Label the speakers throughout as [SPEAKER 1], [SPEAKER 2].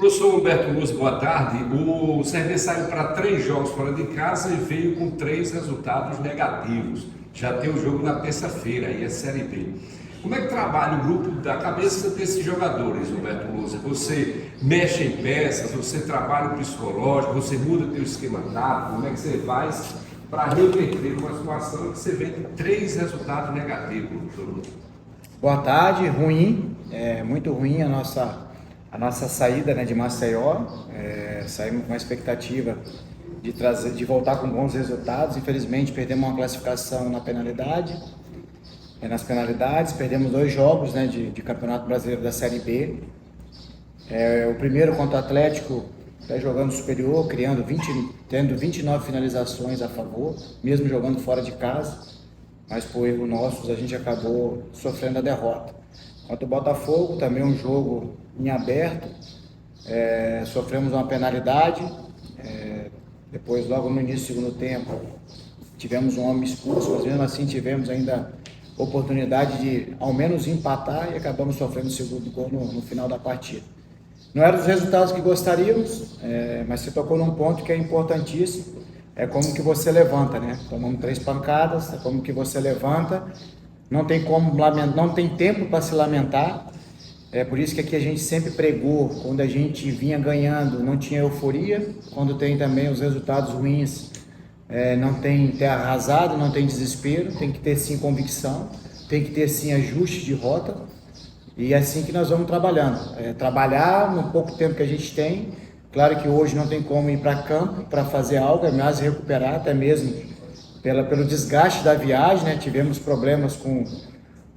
[SPEAKER 1] Professor Humberto Luz, boa tarde. O CRB saiu para 3 jogos fora de casa e veio com 3 resultados negativos. Já tem o jogo na terça-feira, aí é Série B. Como é que trabalha o grupo da cabeça desses jogadores, Humberto Luz? Você mexe em peças, você trabalha o psicológico, você muda o seu esquema tático, como é que você faz para reverter uma situação que você vê de 3 resultados negativos, professor Luz?
[SPEAKER 2] Boa tarde, ruim, muito ruim a nossa saída, né, de Maceió. Saímos com a expectativa de voltar com bons resultados. Infelizmente perdemos uma classificação nas penalidades, perdemos 2 jogos, né, de Campeonato Brasileiro da Série B. O primeiro contra o Atlético, jogando superior, tendo 29 finalizações a favor, mesmo jogando fora de casa. Mas por erro nosso a gente acabou sofrendo a derrota. Contra o Botafogo, também um jogo em aberto, sofremos uma penalidade, depois logo no início do segundo tempo tivemos um homem expulso, mas mesmo assim tivemos ainda oportunidade de ao menos empatar e acabamos sofrendo o segundo gol no final da partida. Não eram os resultados que gostaríamos, mas você tocou num ponto que é importantíssimo. É como que você levanta, né? Tomamos 3 pancadas, é como que você levanta, não tem como lamentar, não tem tempo para se lamentar. É por isso que aqui a gente sempre pregou, quando a gente vinha ganhando, não tinha euforia, quando tem também os resultados ruins, não tem ter arrasado, não tem desespero, tem que ter sim convicção, tem que ter sim ajuste de rota, e é assim que nós vamos trabalhando. Trabalhar no pouco tempo que a gente tem. Claro que hoje não tem como ir para campo para fazer algo, é mais recuperar, até mesmo pelo desgaste da viagem, né? Tivemos problemas com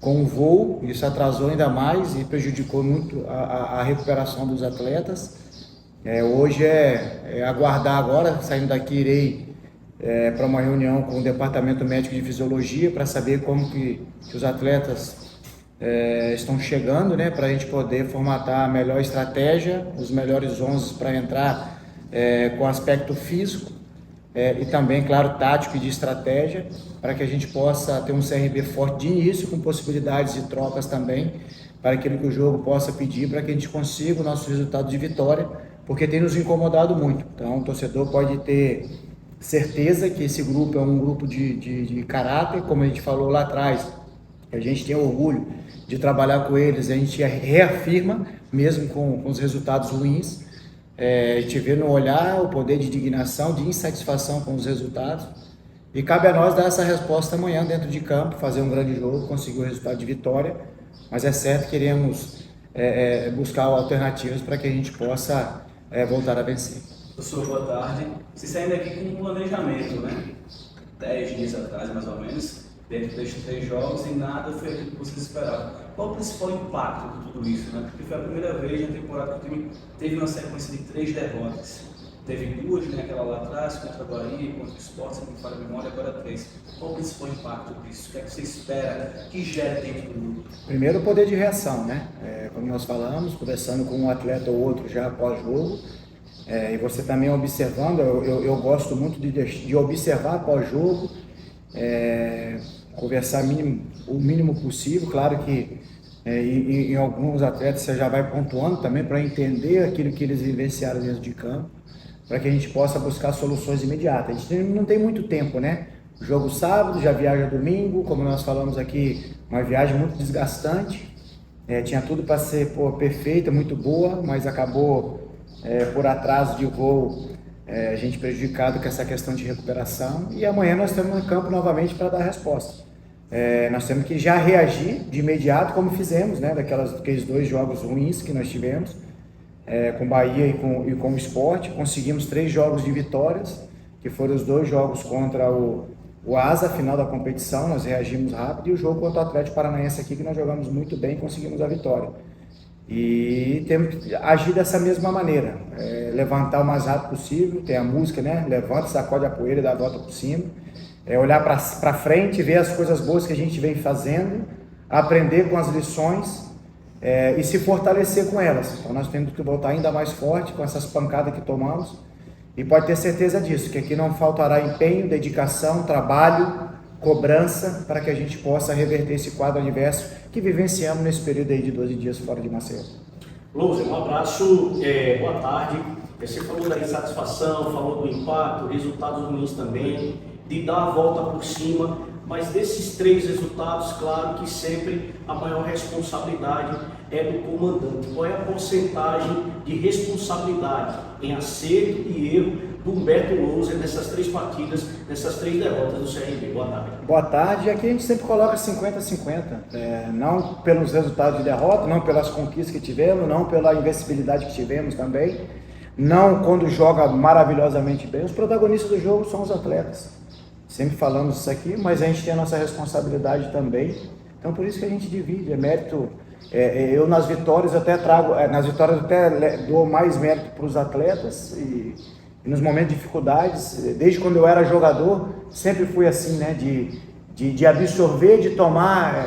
[SPEAKER 2] o voo, isso atrasou ainda mais e prejudicou muito a recuperação dos atletas. Hoje é aguardar agora, saindo daqui irei para uma reunião com o Departamento Médico de Fisiologia para saber como que os atletas estão chegando, né, para a gente poder formatar a melhor estratégia, os melhores 11 para entrar com aspecto físico e também, claro, tático e de estratégia, para que a gente possa ter um CRB forte de início, com possibilidades de trocas também, para aquilo que o jogo possa pedir, para que a gente consiga o nosso resultado de vitória, porque tem nos incomodado muito. Então, o torcedor pode ter certeza que esse grupo é um grupo de caráter, como a gente falou lá atrás. A gente tem orgulho de trabalhar com eles, a gente reafirma, mesmo com os resultados ruins, a gente vê no olhar o poder de indignação, de insatisfação com os resultados, e cabe a nós dar essa resposta amanhã dentro de campo, fazer um grande jogo, conseguir o resultado de vitória, mas é certo que queremos buscar alternativas para que a gente possa voltar a vencer.
[SPEAKER 3] Professor, boa tarde. Você saindo aqui com um planejamento, né? 10 dias atrás, mais ou menos, dentro destes 3 jogos, e nada foi aquilo que vocês esperavam. Qual o principal impacto de tudo isso, né? Porque foi a primeira vez na temporada que o time teve uma sequência de 3 derrotas. Teve 2, né? Aquela lá atrás, contra a Bahia, contra o Sport, se não me falha a memória, agora 3. Qual o principal impacto disso? O que é que você espera que gere dentro do grupo?
[SPEAKER 2] Primeiro, o poder de reação, né? Como nós falamos, conversando com um atleta ou outro já após jogo, e você também observando, eu gosto muito de observar após jogo, conversar o mínimo possível. Claro que em alguns atletas você já vai pontuando também para entender aquilo que eles vivenciaram dentro de campo, para que a gente possa buscar soluções imediatas. A gente não tem muito tempo, né? O jogo sábado, já viaja domingo, como nós falamos aqui, uma viagem muito desgastante, tinha tudo para ser perfeita, muito boa, mas acabou por atraso de voo, a gente prejudicado com essa questão de recuperação, e amanhã nós estamos no campo novamente para dar resposta. Nós temos que já reagir de imediato, como fizemos, né, daqueles 2 jogos ruins que nós tivemos, com Bahia e com o Sport. Conseguimos 3 jogos de vitórias, que foram os 2 jogos contra o Asa, final da competição, nós reagimos rápido, e o jogo contra o Atlético Paranaense aqui, que nós jogamos muito bem e conseguimos a vitória. E temos que agir dessa mesma maneira, levantar o mais rápido possível, tem a música, né? Levanta, sacode a poeira e dá a volta por cima, olhar para frente, ver as coisas boas que a gente vem fazendo, aprender com as lições e se fortalecer com elas. Então nós temos que voltar ainda mais forte com essas pancadas que tomamos, e pode ter certeza disso, que aqui não faltará empenho, dedicação, trabalho, cobrança, para que a gente possa reverter esse quadro adverso que vivenciamos nesse período aí de 12 dias fora de Maceió.
[SPEAKER 4] Louser, um abraço, boa tarde. Você falou da insatisfação, falou do impacto, resultados ruins também, de dar a volta por cima, mas desses 3 resultados, claro que sempre a maior responsabilidade é do comandante. Qual é a porcentagem de responsabilidade em acerto e erro do Humberto Louser nessas 3 partidas, nessas 3 derrotas do CRB? Boa tarde.
[SPEAKER 2] Boa tarde. Aqui a gente sempre coloca 50-50, não pelos resultados de derrota, não pelas conquistas que tivemos, não pela invencibilidade que tivemos também, não quando joga maravilhosamente bem. Os protagonistas do jogo são os atletas. Sempre falamos isso aqui, mas a gente tem a nossa responsabilidade também. Então por isso que a gente divide, é mérito. Eu nas vitórias até dou mais mérito para os atletas e nos momentos de dificuldades, desde quando eu era jogador, sempre fui assim, né, de absorver, de tomar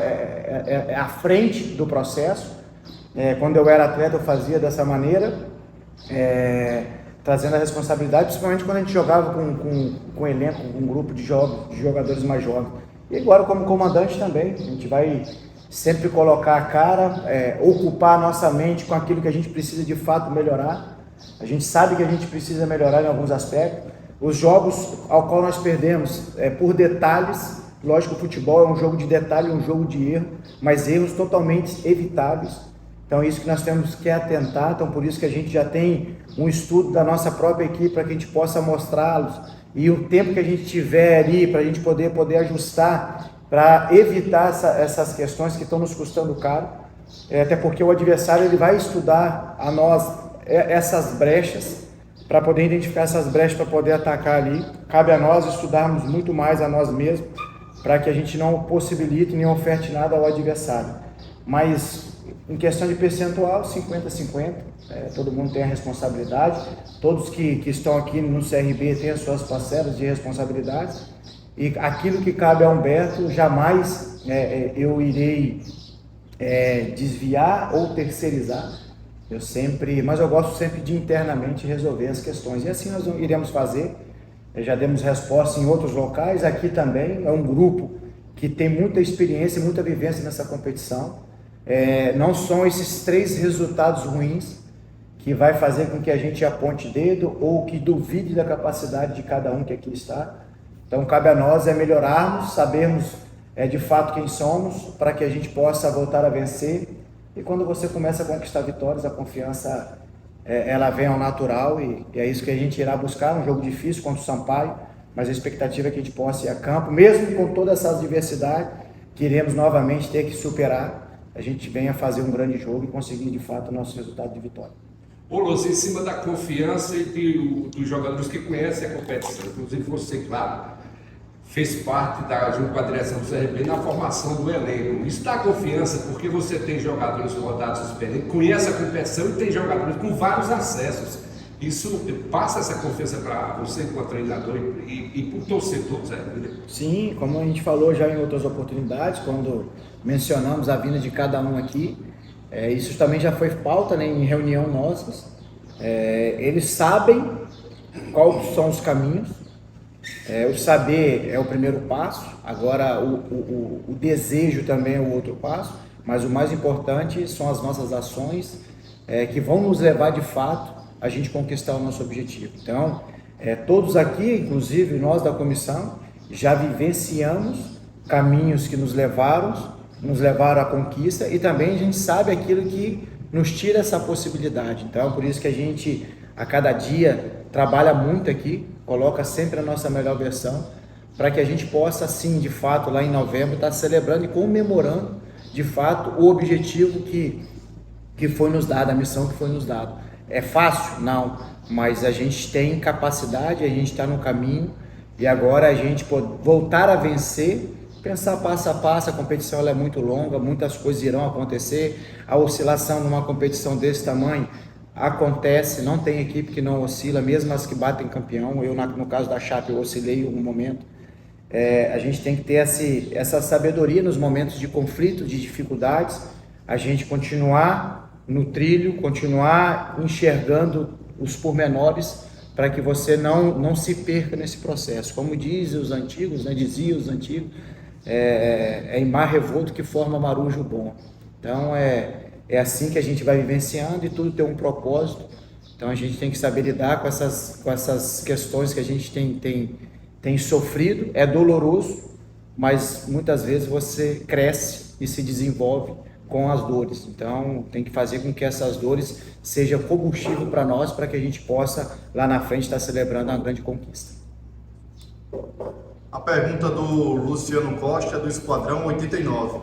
[SPEAKER 2] a frente do processo. Quando eu era atleta eu fazia dessa maneira, trazendo a responsabilidade, principalmente quando a gente jogava com elenco, com um grupo de jogadores mais jovens. E agora como comandante também, a gente vai sempre colocar a cara, ocupar a nossa mente com aquilo que a gente precisa de fato melhorar. A gente sabe que a gente precisa melhorar em alguns aspectos. Os jogos ao qual nós perdemos por detalhes, lógico, o futebol é um jogo de detalhe, um jogo de erro, mas erros totalmente evitáveis. Então é isso que nós temos que atentar, então por isso que a gente já tem um estudo da nossa própria equipe para que a gente possa mostrá-los e o tempo que a gente tiver ali para a gente poder ajustar para evitar essas questões que estão nos custando caro, até porque o adversário ele vai estudar a nós essas brechas, para poder identificar essas brechas, para poder atacar ali. Cabe a nós estudarmos muito mais a nós mesmos, para que a gente não possibilite nem oferte nada ao adversário. Mas em questão de percentual, 50-50, todo mundo tem a responsabilidade, todos que estão aqui no CRB têm as suas parcelas de responsabilidade, e aquilo que cabe a Humberto, jamais eu irei desviar ou terceirizar. Mas eu gosto sempre de internamente resolver as questões, e assim nós iremos fazer. Já demos resposta em outros locais, aqui também é um grupo que tem muita experiência e muita vivência nessa competição. Não são esses 3 resultados ruins que vai fazer com que a gente aponte dedo ou que duvide da capacidade de cada um que aqui está. Então cabe a nós melhorarmos, sabermos de fato quem somos, para que a gente possa voltar a vencer. E quando você começa a conquistar vitórias, a confiança ela vem ao natural, e é isso que a gente irá buscar. Um jogo difícil contra o Sampaio, mas a expectativa é que a gente possa ir a campo, mesmo com toda essa adversidade que iremos novamente ter que superar, a gente venha fazer um grande jogo e conseguir de fato o nosso resultado de vitória.
[SPEAKER 1] Ô Lúcio, em cima da confiança e dos jogadores que conhecem a competição, inclusive você, claro, fez parte junto com a direção do CRB na formação do elenco. Isso dá confiança porque você tem jogadores rodados experientes, conhece a competição e tem jogadores com vários acessos. Isso passa essa confiança para você como treinador e para o torcedor do CRB?
[SPEAKER 2] Sim, como a gente falou já em outras oportunidades, quando mencionamos a vinda de cada um aqui, isso também já foi pauta, né, em reunião nossas. Eles sabem quais são os caminhos. O saber é o primeiro passo, agora o desejo também é o outro passo, mas o mais importante são as nossas ações que vão nos levar de fato a gente conquistar o nosso objetivo. Então, todos aqui, inclusive nós da comissão, já vivenciamos caminhos que nos levaram à conquista, e também a gente sabe aquilo que nos tira essa possibilidade. Então, por isso que a gente, a cada dia, trabalha muito aqui, coloca sempre a nossa melhor versão, para que a gente possa, sim, de fato, lá em novembro, estar celebrando e comemorando, de fato, o objetivo que foi nos dado, a missão que foi nos dada. É fácil? Não, mas a gente tem capacidade, a gente está no caminho, e agora a gente pode voltar a vencer, pensar passo a passo. A competição ela é muito longa, muitas coisas irão acontecer, a oscilação numa competição desse tamanho acontece, não tem equipe que não oscila, mesmo as que batem campeão. Eu, no caso da Chape, eu oscilei em algum momento. A gente tem que ter essa sabedoria nos momentos de conflito, de dificuldades, a gente continuar no trilho, continuar enxergando os pormenores, para que você não se perca nesse processo. Como diziam os antigos, em mar revolto que forma marujo bom. Então, é assim que a gente vai vivenciando e tudo tem um propósito. Então a gente tem que saber lidar com essas questões que a gente tem sofrido. É doloroso, mas muitas vezes você cresce e se desenvolve com as dores. Então tem que fazer com que essas dores sejam combustível para nós, para que a gente possa lá na frente estar celebrando uma grande conquista.
[SPEAKER 5] A pergunta do Luciano Costa, do Esquadrão 89.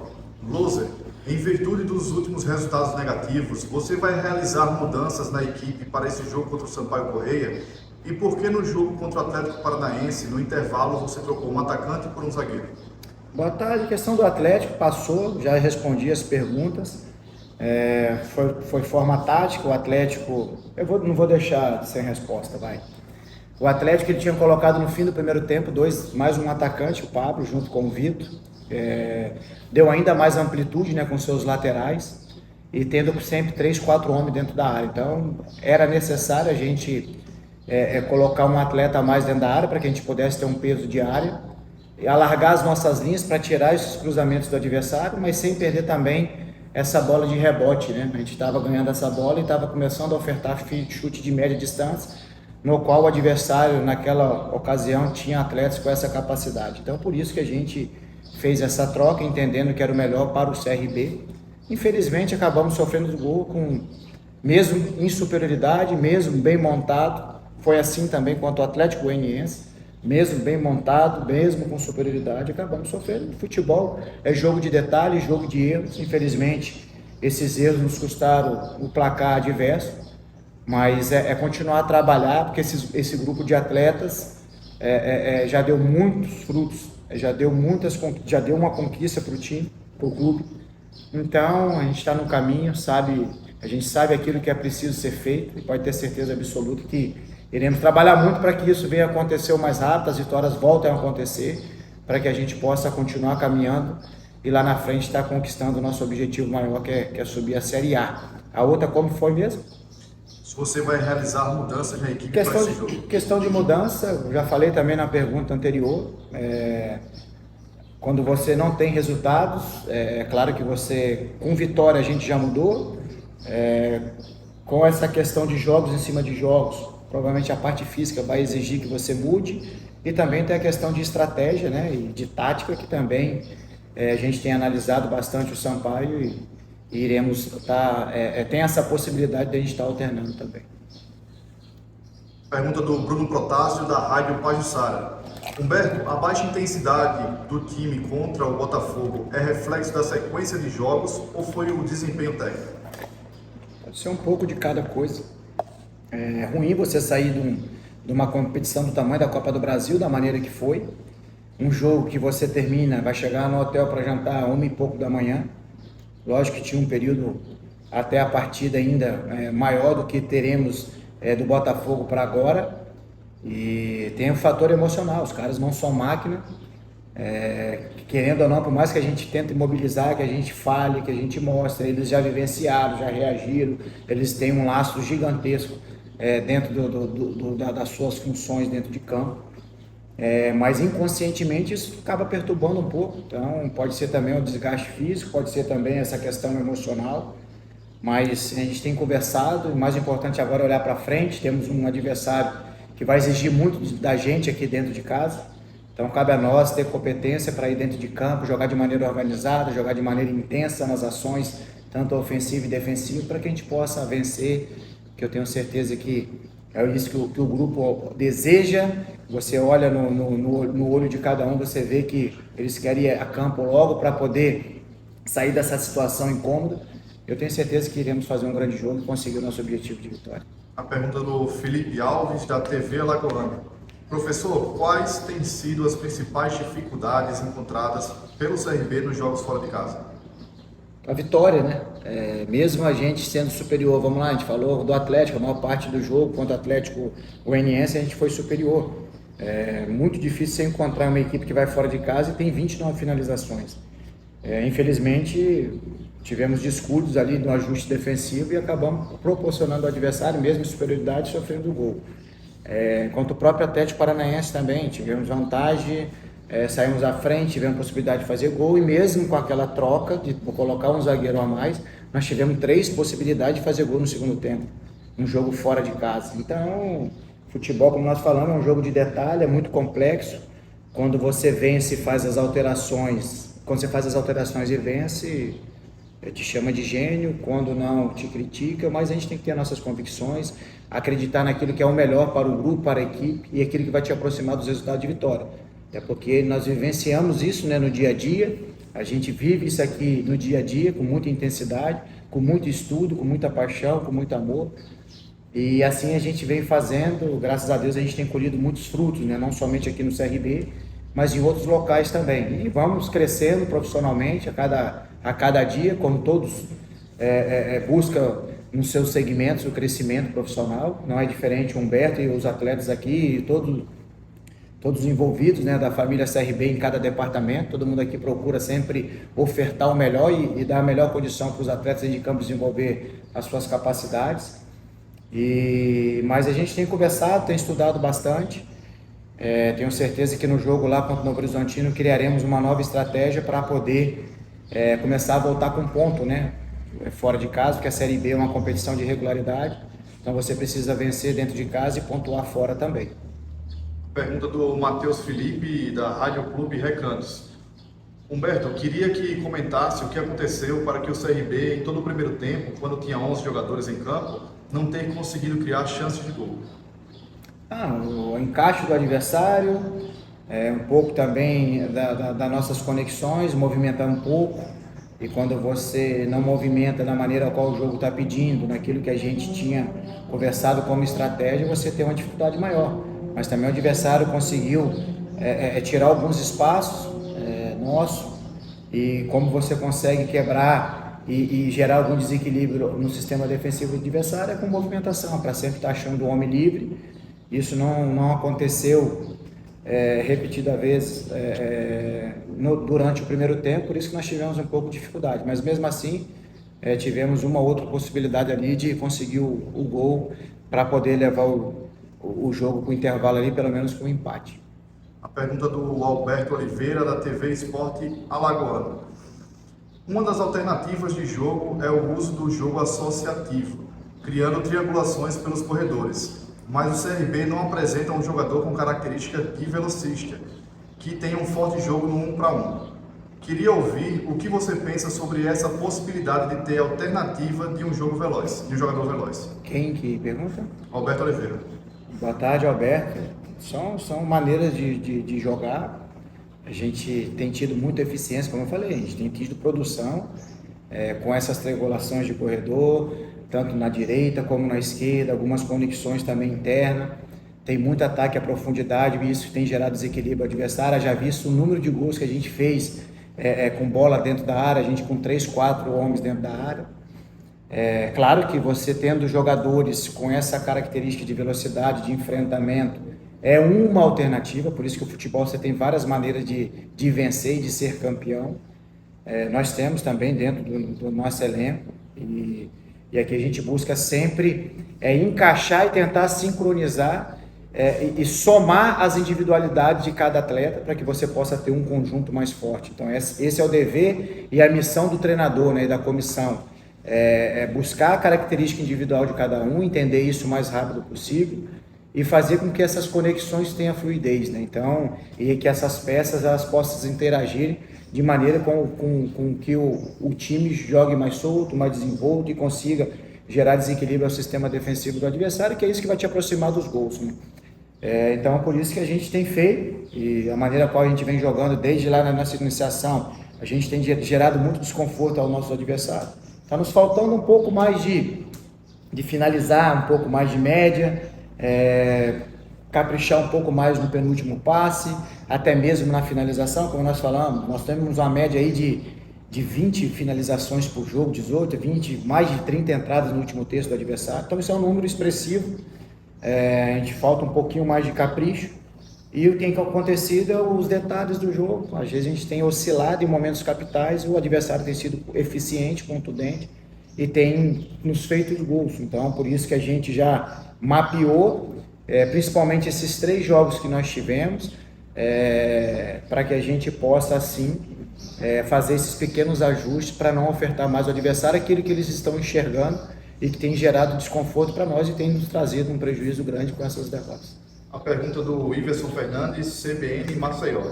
[SPEAKER 5] Loser, em virtude dos últimos resultados negativos, você vai realizar mudanças na equipe para esse jogo contra o Sampaio Corrêa? E por que no jogo contra o Atlético Paranaense, no intervalo, você trocou um atacante por um zagueiro?
[SPEAKER 2] Boa tarde. A questão do Atlético passou, já respondi as perguntas. Foi forma tática. O Atlético, não vou deixar sem resposta, vai. O Atlético ele tinha colocado no fim do primeiro tempo mais um atacante, o Pablo, junto com o Vitor. Deu ainda mais amplitude, né, com seus laterais e tendo sempre 3, 4 homens dentro da área. Então era necessário a gente colocar um atleta a mais dentro da área para que a gente pudesse ter um peso de área e alargar as nossas linhas para tirar esses cruzamentos do adversário, mas sem perder também essa bola de rebote, né? A gente estava ganhando essa bola e estava começando a ofertar chute de média distância, no qual o adversário naquela ocasião tinha atletas com essa capacidade. Então por isso que a gente fez essa troca, entendendo que era o melhor para o CRB. Infelizmente acabamos sofrendo gol mesmo em superioridade, mesmo bem montado. Foi assim também quanto o Atlético Goianiense, mesmo bem montado, mesmo com superioridade, acabamos sofrendo. Futebol é jogo de detalhes, jogo de erros. Infelizmente esses erros nos custaram o placar adverso, mas é continuar a trabalhar, porque esse grupo de atletas já deu muitos frutos, já deu uma conquista para o time, para o clube. Então a gente está no caminho, a gente sabe aquilo que é preciso ser feito e pode ter certeza absoluta que iremos trabalhar muito para que isso venha a acontecer o mais rápido, as vitórias voltem a acontecer, para que a gente possa continuar caminhando e lá na frente estar conquistando o nosso objetivo maior, que é subir a Série A. A outra como foi mesmo?
[SPEAKER 5] Se você vai realizar mudanças na equipe para esse jogo.
[SPEAKER 2] Questão de mudança, eu já falei também na pergunta anterior, quando você não tem resultados, é claro que com vitória a gente já mudou, com essa questão de jogos em cima de jogos, provavelmente a parte física vai exigir que você mude, e também tem a questão de estratégia, né, e de tática, que também a gente tem analisado bastante o Sampaio e iremos tem essa possibilidade de a gente estar alternando também.
[SPEAKER 5] Pergunta do Bruno Protásio, da Rádio Pajuçara. Humberto, a baixa intensidade do time contra o Botafogo é reflexo da sequência de jogos ou foi o desempenho técnico?
[SPEAKER 2] Pode ser um pouco de cada coisa. É ruim você sair de uma competição do tamanho da Copa do Brasil, da maneira que foi. Um jogo que você termina, vai chegar no hotel para jantar 1 e pouco da manhã. Lógico que tinha um período até a partida ainda maior do que teremos do Botafogo para agora. E tem o fator emocional, os caras não são máquina. Querendo ou não, por mais que a gente tente mobilizar, que a gente fale, que a gente mostre, eles já vivenciaram, já reagiram, eles têm um laço gigantesco dentro das suas funções dentro de campo, mas inconscientemente isso acaba perturbando um pouco. Então pode ser também o desgaste físico, pode ser também essa questão emocional, mas a gente tem conversado. O mais importante agora é olhar para frente. Temos um adversário que vai exigir muito da gente aqui dentro de casa, então cabe a nós ter competência para ir dentro de campo, jogar de maneira organizada, jogar de maneira intensa nas ações, tanto ofensiva e defensiva, para que a gente possa vencer, que eu tenho certeza que é isso que o grupo deseja. Você olha no olho de cada um, você vê que eles querem ir a campo logo para poder sair dessa situação incômoda. Eu tenho certeza que iremos fazer um grande jogo e conseguir o nosso objetivo de vitória.
[SPEAKER 5] A pergunta do Felipe Alves, da TV Alagoana. Professor, quais têm sido as principais dificuldades encontradas pelo CRB nos jogos fora de casa?
[SPEAKER 2] A vitória, né? Mesmo a gente sendo superior, vamos lá, a gente falou do Atlético, a maior parte do jogo contra o Atlético Goianiense a gente foi superior. É muito difícil você encontrar uma equipe que vai fora de casa e tem 29 finalizações. Infelizmente, tivemos descuidos ali no ajuste defensivo e acabamos proporcionando ao adversário, mesmo em superioridade, sofrendo o gol. Quanto o próprio Atlético Paranaense também, tivemos vantagem, saímos à frente, tivemos possibilidade de fazer gol, e mesmo com aquela troca de colocar um zagueiro a mais, nós tivemos 3 possibilidades de fazer gol no segundo tempo, um jogo fora de casa. Então, futebol, como nós falamos, é um jogo de detalhe, é muito complexo. Quando você vence e faz as alterações, quando você faz as alterações e vence, te chama de gênio, quando não, te critica, mas a gente tem que ter nossas convicções, acreditar naquilo que é o melhor para o grupo, para a equipe e aquilo que vai te aproximar dos resultados de vitória. Até porque nós vivenciamos isso, né, no dia a dia, a gente vive isso aqui no dia a dia com muita intensidade, com muito estudo, com muita paixão, com muito amor. E assim a gente vem fazendo, graças a Deus a gente tem colhido muitos frutos, né, não somente aqui no CRB, mas em outros locais também. E vamos crescendo profissionalmente a cada dia, como todos buscam nos seus segmentos o crescimento profissional. Não é diferente o Humberto e os atletas aqui, todos envolvidos, né, da família CRB em cada departamento. Todo mundo aqui procura sempre ofertar o melhor e dar a melhor condição para os atletas de campo desenvolver as suas capacidades. Mas a gente tem conversado, tem estudado bastante. Tenho certeza que no jogo lá contra o Novo Horizontino criaremos uma nova estratégia para poder começar a voltar com ponto, né? Fora de casa, porque a Série B é uma competição de regularidade, então você precisa vencer dentro de casa e pontuar fora também.
[SPEAKER 5] Pergunta do Matheus Felipe, da Rádio Clube Recantos. Humberto, eu queria que comentasse o que aconteceu para que o CRB, em todo o primeiro tempo, quando tinha 11 jogadores em campo, não tenha conseguido criar chances de gol.
[SPEAKER 2] O encaixe do adversário, um pouco também das nossas conexões, movimentar um pouco. E quando você não movimenta da maneira qual o jogo está pedindo, naquilo que a gente tinha conversado como estratégia, você tem uma dificuldade maior. Mas também o adversário conseguiu tirar alguns espaços nosso, e como você consegue quebrar e gerar algum desequilíbrio no sistema defensivo do adversário é com movimentação, para sempre estar achando o homem livre. Isso não aconteceu repetida vez durante o primeiro tempo, por isso que nós tivemos um pouco de dificuldade, mas mesmo assim tivemos uma outra possibilidade ali de conseguir o gol para poder levar o jogo com o intervalo ali, pelo menos com um empate.
[SPEAKER 5] A pergunta do Alberto Oliveira, da TV Esporte Alagoano. Uma das alternativas de jogo é o uso do jogo associativo, criando triangulações pelos corredores. Mas o CRB não apresenta um jogador com característica de velocista, que tem um forte jogo no 1 para 1. Queria ouvir o que você pensa sobre essa possibilidade de ter alternativa de um jogo veloz, de um jogador veloz.
[SPEAKER 2] Quem que pergunta?
[SPEAKER 5] Alberto Oliveira.
[SPEAKER 2] Boa tarde, Alberto. São maneiras de jogar. A gente tem tido muita eficiência, como eu falei, a gente tem tido produção com essas triangulações de corredor, tanto na direita como na esquerda, algumas conexões também internas. Tem muito ataque à profundidade e isso tem gerado desequilíbrio ao adversário. Já visto o número de gols que a gente fez com bola dentro da área, a gente com 3, 4 homens dentro da área. Claro que você tendo jogadores com essa característica de velocidade, de enfrentamento, é uma alternativa, por isso que o futebol você tem várias maneiras de vencer e de ser campeão. Nós temos também dentro do nosso elenco e aqui a gente busca sempre encaixar e tentar sincronizar e somar as individualidades de cada atleta para que você possa ter um conjunto mais forte. Então esse é o dever e a missão do treinador, né, e da comissão, buscar a característica individual de cada um, entender isso o mais rápido possível e fazer com que essas conexões tenham fluidez, né? Então, e que essas peças elas possam interagir de maneira com que o time jogue mais solto, mais desenvolto e consiga gerar desequilíbrio ao sistema defensivo do adversário, que é isso que vai te aproximar dos gols, né? Então, por isso que a gente tem feito e a maneira qual a gente vem jogando desde lá na nossa iniciação, a gente tem gerado muito desconforto ao nosso adversário. Está nos faltando um pouco mais de finalizar, um pouco mais de média, caprichar um pouco mais no penúltimo passe, até mesmo na finalização, como nós falamos, nós temos uma média aí de 20 finalizações por jogo, 18, 20, mais de 30 entradas no último terço do adversário, então isso é um número expressivo, a gente falta um pouquinho mais de capricho, e o que tem acontecido é os detalhes do jogo. Às vezes a gente tem oscilado em momentos capitais, o adversário tem sido eficiente, contundente e tem nos feito os gols. Então, por isso que a gente já mapeou, principalmente esses 3 jogos que nós tivemos, para que a gente possa, assim, fazer esses pequenos ajustes para não ofertar mais ao adversário aquilo que eles estão enxergando e que tem gerado desconforto para nós e tem nos trazido um prejuízo grande com essas derrotas.
[SPEAKER 5] A pergunta do Iverson Fernandes, CBN Maceió.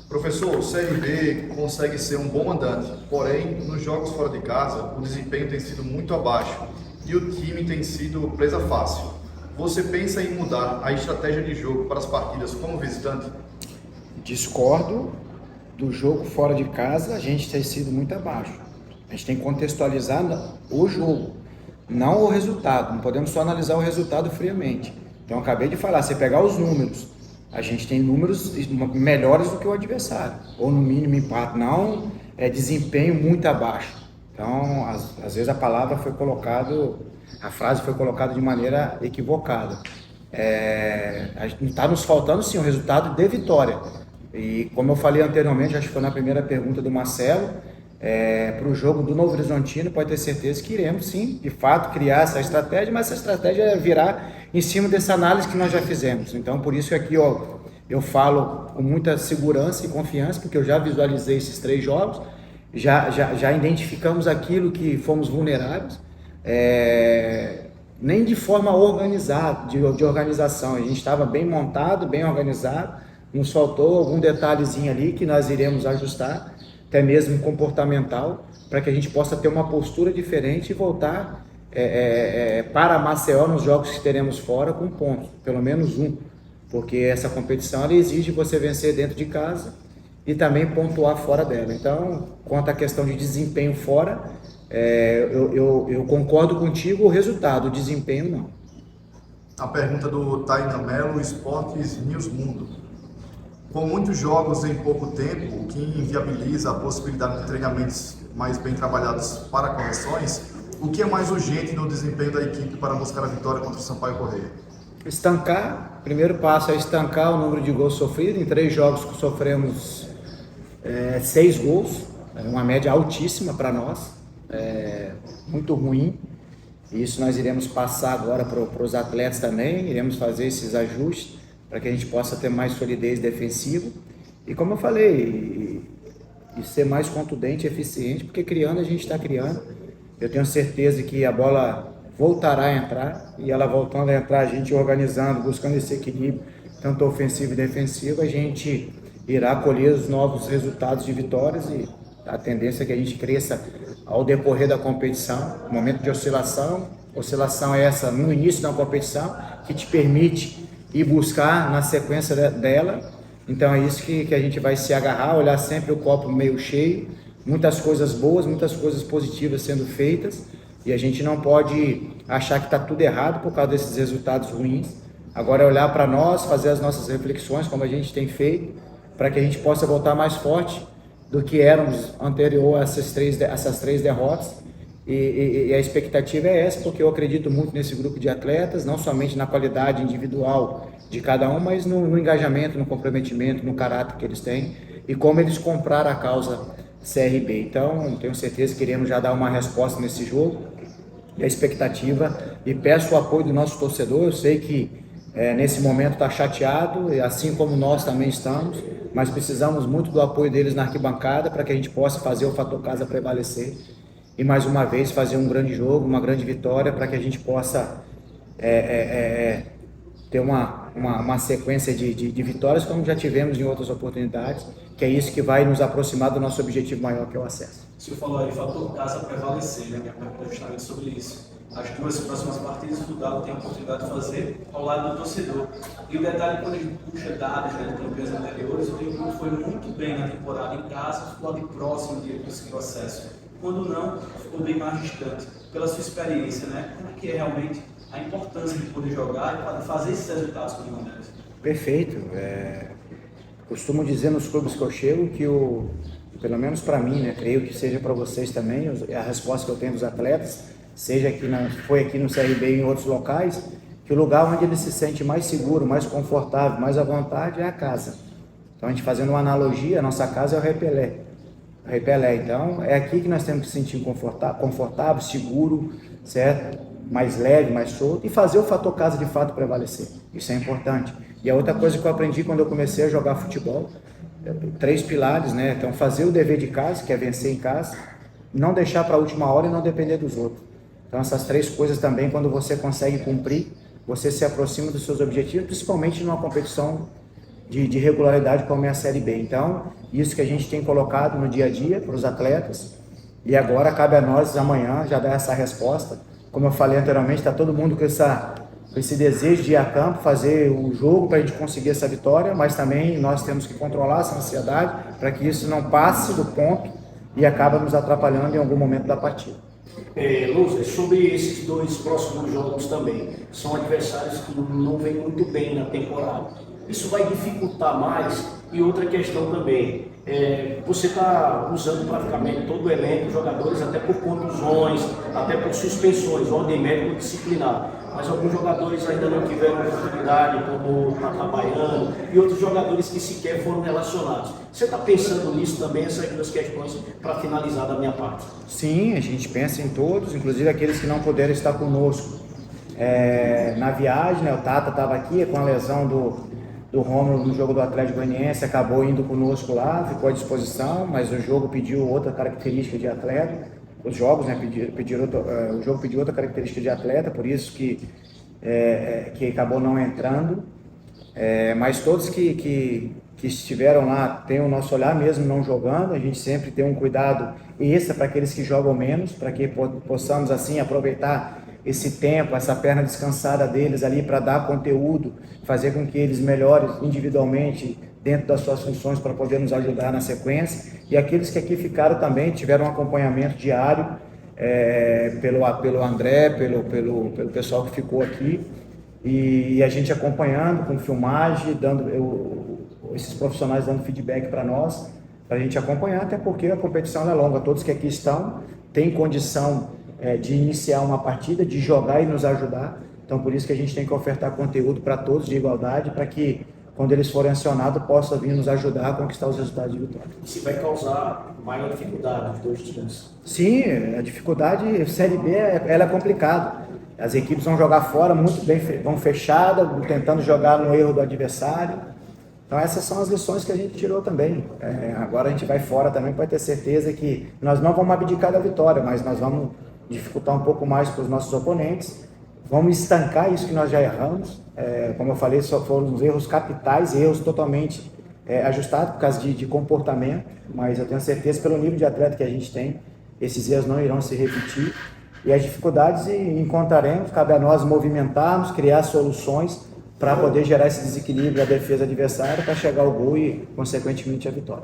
[SPEAKER 5] Professor, o CRB consegue ser um bom mandante, porém, nos jogos fora de casa, o desempenho tem sido muito abaixo e o time tem sido presa fácil. Você pensa em mudar a estratégia de jogo para as partidas como visitante?
[SPEAKER 2] Discordo do jogo fora de casa, a gente tem sido muito abaixo. A gente tem que contextualizar o jogo, não o resultado. Não podemos só analisar o resultado friamente. Então, eu acabei de falar, você pegar os números, a gente tem números melhores do que o adversário, ou no mínimo empate, não desempenho muito abaixo. Então, às vezes a frase foi colocada de maneira equivocada. Está nos faltando sim um resultado de vitória. E como eu falei anteriormente, acho que foi na primeira pergunta do Marcelo, para o jogo do Novo Horizontino, pode ter certeza que iremos sim, de fato, criar essa estratégia, mas essa estratégia virá em cima dessa análise que nós já fizemos. Então, por isso aqui eu falo com muita segurança e confiança, porque eu já visualizei esses 3 jogos, já identificamos aquilo que fomos vulneráveis, nem de forma organizada, de organização, a gente estava bem montado, bem organizado, nos faltou algum detalhezinho ali que nós iremos ajustar, até mesmo comportamental, para que a gente possa ter uma postura diferente e voltar para Maceió nos jogos que teremos fora com pontos, pelo menos um, porque essa competição ela exige você vencer dentro de casa e também pontuar fora dela. Então, quanto à questão de desempenho fora, eu concordo contigo, o resultado, o desempenho não.
[SPEAKER 5] A pergunta do Tainan Melo, Esportes News Mundo. Com muitos jogos em pouco tempo, o que inviabiliza a possibilidade de treinamentos mais bem trabalhados para correções, o que é mais urgente no desempenho da equipe para buscar a vitória contra o Sampaio Corrêa?
[SPEAKER 2] Estancar, o primeiro passo é estancar o número de gols sofridos. Em 3 jogos que sofremos 6 gols, uma média altíssima para nós, muito ruim. Isso nós iremos passar agora para os atletas também, iremos fazer esses ajustes para que a gente possa ter mais solidez defensiva. E como eu falei, e ser mais contundente e eficiente, porque criando a gente está criando. Eu tenho certeza que a bola voltará a entrar, e ela voltando a entrar, a gente organizando, buscando esse equilíbrio, tanto ofensivo e defensivo, a gente irá colher os novos resultados de vitórias, e a tendência é que a gente cresça ao decorrer da competição. Momento de oscilação é essa no início da competição, que te permite ir buscar na sequência dela. Então é isso que a gente vai se agarrar, olhar sempre o copo meio cheio, muitas coisas boas, muitas coisas positivas sendo feitas, e a gente não pode achar que está tudo errado por causa desses resultados ruins. Agora é olhar para nós, fazer as nossas reflexões, como a gente tem feito, para que a gente possa voltar mais forte do que éramos anterior a essas três derrotas. E a expectativa é essa, porque eu acredito muito nesse grupo de atletas, não somente na qualidade individual de cada um, mas no engajamento, no comprometimento, no caráter que eles têm e como eles compraram a causa CRB. Então, tenho certeza que iremos já dar uma resposta nesse jogo, e a expectativa, e peço o apoio do nosso torcedor. Eu sei que nesse momento está chateado, e assim como nós também estamos, mas precisamos muito do apoio deles na arquibancada para que a gente possa fazer o fator casa prevalecer e mais uma vez fazer um grande jogo, uma grande vitória, para que a gente possa ter uma sequência de vitórias como já tivemos em outras oportunidades, que é isso que vai nos aproximar do nosso objetivo maior, que é o acesso.
[SPEAKER 3] O senhor falou aí, fator casa prevalecer, né? Minha pergunta é justamente sobre isso. As 2 próximas partidas o Galo tem a oportunidade de fazer ao lado do torcedor. E o detalhe, quando a gente puxa dados de campeões anteriores, o Tempo foi muito bem na temporada em casa, ficou ali próximo de conseguir o acesso. Quando não, ficou bem mais distante. Pela sua experiência, né? Como é que é realmente a importância de poder jogar e fazer esses resultados com o Mandante?
[SPEAKER 2] Perfeito. Costumo dizer nos clubes que eu chego que pelo menos para mim, né, creio que seja para vocês também, a resposta que eu tenho dos atletas, seja foi aqui no CRB e em outros locais, que o lugar onde ele se sente mais seguro, mais confortável, mais à vontade é a casa. Então, a gente fazendo uma analogia, a nossa casa é o repelé. Então, é aqui que nós temos que se sentir confortável, seguro, certo? Mais leve, mais solto, e fazer o fator casa de fato prevalecer. Isso é importante. E a outra coisa que eu aprendi quando eu comecei a jogar futebol, 3 pilares, né? Então, fazer o dever de casa, que é vencer em casa, não deixar para a última hora e não depender dos outros. Então, essas 3 coisas também, quando você consegue cumprir, você se aproxima dos seus objetivos, principalmente numa competição de regularidade como é a Série B. Então, isso que a gente tem colocado no dia a dia para os atletas, e agora cabe a nós amanhã já dar essa resposta. Como eu falei anteriormente, está todo mundo com esse desejo de ir a campo, fazer o jogo para a gente conseguir essa vitória, mas também nós temos que controlar essa ansiedade para que isso não passe do ponto e acabe nos atrapalhando em algum momento da partida.
[SPEAKER 4] Luzer, sobre esses 2 próximos jogos também, são adversários que não vêm muito bem na temporada. Isso vai dificultar mais? E outra questão também, você está usando praticamente todo o elenco, jogadores até por contusões, até por suspensões, ordem médico disciplinar, mas alguns jogadores ainda não tiveram oportunidade, como o Tata Baiano, e outros jogadores que sequer foram relacionados. Você está pensando nisso também, essas 2 questões, para finalizar da minha parte?
[SPEAKER 2] Sim, a gente pensa em todos, inclusive aqueles que não puderam estar conosco na viagem, né? O Tata estava aqui com a lesão do Rômulo no jogo do Atlético Goianiense, acabou indo conosco lá, ficou à disposição, mas o jogo pediu outra característica de atleta, os jogos, né, o jogo pediu outra característica de atleta, por isso que acabou não entrando, mas todos que estiveram lá têm o nosso olhar mesmo não jogando, a gente sempre tem um cuidado extra para aqueles que jogam menos, para que possamos assim aproveitar esse tempo, essa perna descansada deles ali para dar conteúdo, fazer com que eles melhorem individualmente dentro das suas funções para poder nos ajudar na sequência. E aqueles que aqui ficaram também tiveram um acompanhamento diário pelo André, pelo pessoal que ficou aqui, e a gente acompanhando com filmagem, esses profissionais dando feedback para nós, para a gente acompanhar, até porque a competição é longa. Todos que aqui estão têm condição de iniciar uma partida, de jogar e nos ajudar. Então, por isso que a gente tem que ofertar conteúdo para todos de igualdade, para que, quando eles forem acionados, possam vir nos ajudar a conquistar os resultados de vitória.
[SPEAKER 4] Isso vai causar maior dificuldade dos 2 times?
[SPEAKER 2] Sim, a dificuldade, Série B, ela é complicada. As equipes vão jogar fora, muito bem, vão fechadas, tentando jogar no erro do adversário. Então, essas são as lições que a gente tirou também. Agora a gente vai fora também para ter certeza que nós não vamos abdicar da vitória, mas nós vamos dificultar um pouco mais para os nossos oponentes, vamos estancar isso que nós já erramos, como eu falei, só foram os erros capitais, erros totalmente ajustados por causa de comportamento, mas eu tenho certeza, pelo nível de atleta que a gente tem, esses erros não irão se repetir, e as dificuldades encontraremos, cabe a nós movimentarmos, criar soluções para poder gerar esse desequilíbrio da defesa adversária para chegar ao gol e, consequentemente, a vitória.